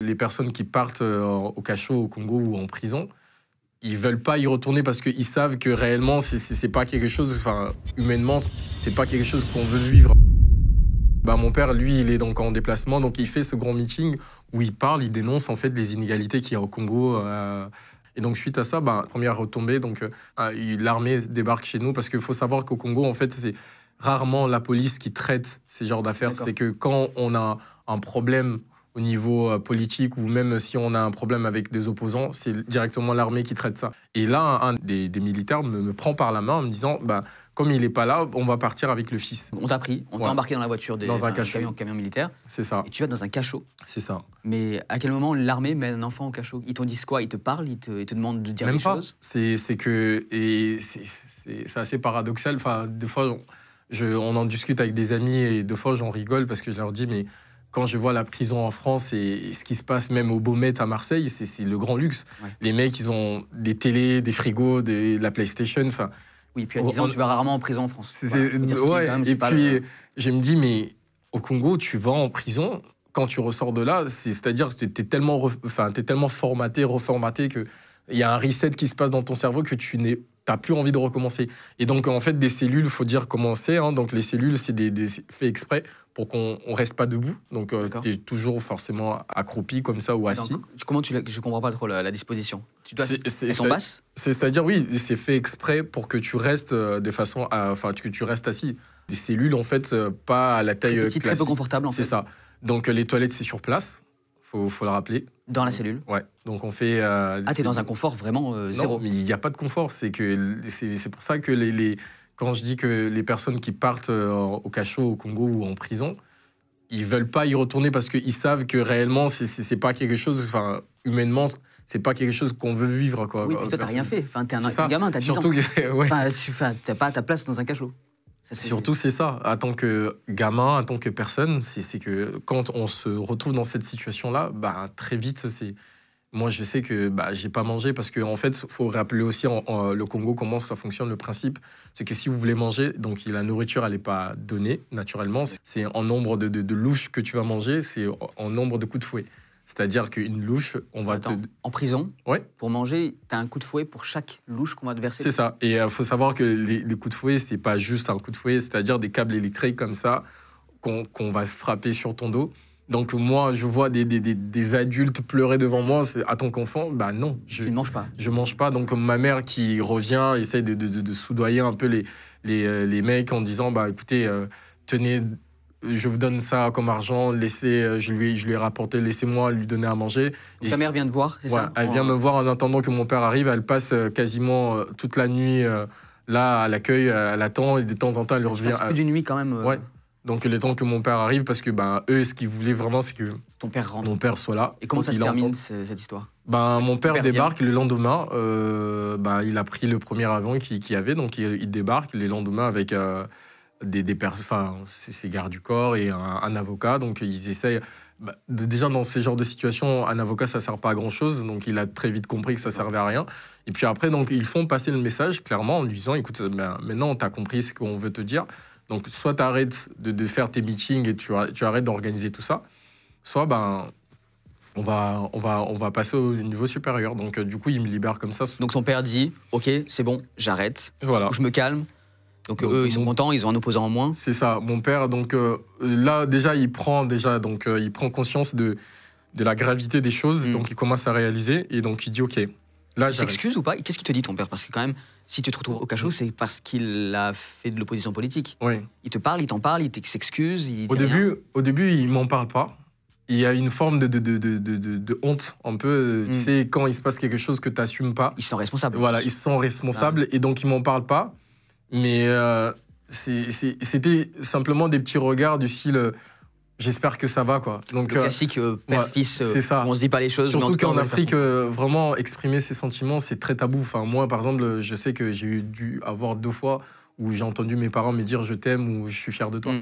les personnes qui partent au cachot, au Congo ou en prison, ils veulent pas y retourner parce qu'ils savent que réellement, c'est pas quelque chose, enfin, humainement, c'est pas quelque chose qu'on veut vivre. Bah, mon père, lui, il est donc en déplacement, donc il fait ce grand meeting où il parle, il dénonce en fait les inégalités qu'il y a au Congo. Et donc suite à ça, bah, première retombée, donc l'armée débarque chez nous parce qu'il faut savoir qu'au Congo, en fait, c'est rarement la police qui traite ces genres d'affaires. C'est que quand on a un problème au niveau politique ou même si on a un problème avec des opposants, c'est directement l'armée qui traite ça. Et là, un des militaires me prend par la main en me disant, bah, comme il n'est pas là, on va partir avec le fils. On t'a pris, on t'a embarqué dans la voiture dans un camion militaire. C'est ça. Et tu vas dans un cachot. C'est ça. Mais à quel moment l'armée met un enfant au cachot? Ils t'ont dit quoi? Ils te parlent, ils te demandent de dire même des pas. choses? C'est que... Et c'est assez paradoxal. Enfin, des fois, on en discute avec des amis et des fois, j'en rigole parce que je leur dis, mais quand je vois la prison en France et ce qui se passe même au Beaumet à Marseille, c'est le grand luxe. Ouais. Les mecs, ils ont des télés, des frigos, de la PlayStation. Enfin, oui, puis à 10 ans, tu vas rarement en prison en France. Ouais, et puis, je me dis, mais au Congo, tu vas en prison, quand tu ressors de là, c'est-à-dire que tu es tellement formaté, reformaté, qu'il y a un reset qui se passe dans ton cerveau que tu n'as plus envie de recommencer. Et donc, en fait, des cellules, il faut dire comment c'est. Hein. Donc, les cellules, c'est fait exprès pour qu'on ne reste pas debout. Donc, tu es toujours forcément accroupi comme ça ou assis. Donc, comment je ne comprends pas trop la disposition. Elles sont basses? C'est-à-dire, oui, c'est fait exprès pour que tu restes que tu restes assis. Des cellules, en fait, pas à la taille classique. Très peu confortable, en fait. C'est ça. Donc, les toilettes, c'est sur place. Faut le rappeler. Dans la cellule? Ouais. Donc, on fait... t'es dans un confort vraiment zéro? Non, mais il n'y a pas de confort. C'est pour ça que quand je dis que les personnes qui partent au cachot, au Congo ou en prison, ils veulent pas y retourner parce qu'ils savent que réellement, c'est pas quelque chose... Enfin, humainement, c'est pas quelque chose qu'on veut vivre, quoi. Oui, puis toi, t'as rien fait. Enfin, t'es un gamin, t'as 10 ans. Surtout que... ouais. Enfin, t'as pas ta place dans un cachot. Surtout, c'est ça. En tant que gamin, en tant que personne, c'est que quand on se retrouve dans cette situation-là, bah, très vite, moi, je sais que j'ai pas mangé parce qu'en fait, il faut rappeler aussi le Congo comment ça fonctionne. Le principe, c'est que si vous voulez manger, donc la nourriture, elle n'est pas donnée naturellement. C'est en nombre de louches que tu vas manger, c'est en nombre de coups de fouet. C'est-à-dire qu'une louche, on va En prison, ouais. Pour manger, tu as un coup de fouet pour chaque louche qu'on va te verser. C'est ça. Et il faut savoir que les coups de fouet, c'est pas juste un coup de fouet, c'est-à-dire des câbles électriques comme ça qu'on va frapper sur ton dos. Donc moi, je vois des adultes pleurer devant moi. À ton qu'enfant, bah non. Tu ne manges pas. Je mange pas. Donc ma mère qui revient, essaye de soudoyer un peu les mecs en disant, bah écoutez, tenez... Je vous donne ça comme argent, je lui ai rapporté, laissez-moi lui donner à manger. Donc ta mère vient te voir, c'est ça? Elle vient me voir en attendant que mon père arrive. Elle passe quasiment toute la nuit là à l'accueil, elle attend et de temps en temps elle revient. Plus d'une nuit quand même. Ouais. Donc le temps que mon père arrive, parce que eux, ce qu'ils voulaient vraiment, c'est que mon père soit là. Et comment ça se termine cette histoire? Mon père débarque le lendemain. Il a pris le premier avion qu'il y avait, donc il débarque le lendemain avec ses gardes du corps et un avocat. Donc ils essayent. Déjà dans ces genres de situations, un avocat ça sert pas à grand chose. Donc il a très vite compris que ça servait à rien. Et puis après, donc ils font passer le message clairement en lui disant, écoute, maintenant t'as compris ce qu'on veut te dire. Donc soit t'arrêtes de faire tes meetings et tu arrêtes d'organiser tout ça, soit on va passer au niveau supérieur. Donc du coup il me libère comme ça. Donc son père dit, ok, c'est bon, j'arrête. Voilà. Je me calme. Donc eux, ils sont contents, ils ont un opposant en moins. C'est ça. Mon père, donc là, déjà, il prend conscience de la gravité des choses. Donc, il commence à réaliser. Et donc, il dit, OK, là, j'arrête. Il s'excuse ou pas? Qu'est-ce qu'il te dit, ton père? Parce que quand même, si tu te retrouves au cachot, c'est parce qu'il a fait de l'opposition politique. Oui. Il te parle, il t'en parle, il s'excuse. Au début, il m'en parle pas. Il y a une forme de honte, un peu. Tu sais, quand il se passe quelque chose que tu n'assumes pas. Ils sont responsables. Voilà, ils sont responsables. Et donc, il m'en parle pas. Mais c'était simplement des petits regards du style j'espère que ça va, quoi. Donc, le classique père-fils, on se dit pas les choses. Surtout qu'en Afrique, vraiment exprimer ses sentiments, c'est très tabou. Enfin, moi, par exemple, je sais que j'ai dû avoir 2 fois où j'ai entendu mes parents me dire je t'aime ou je suis fier de toi.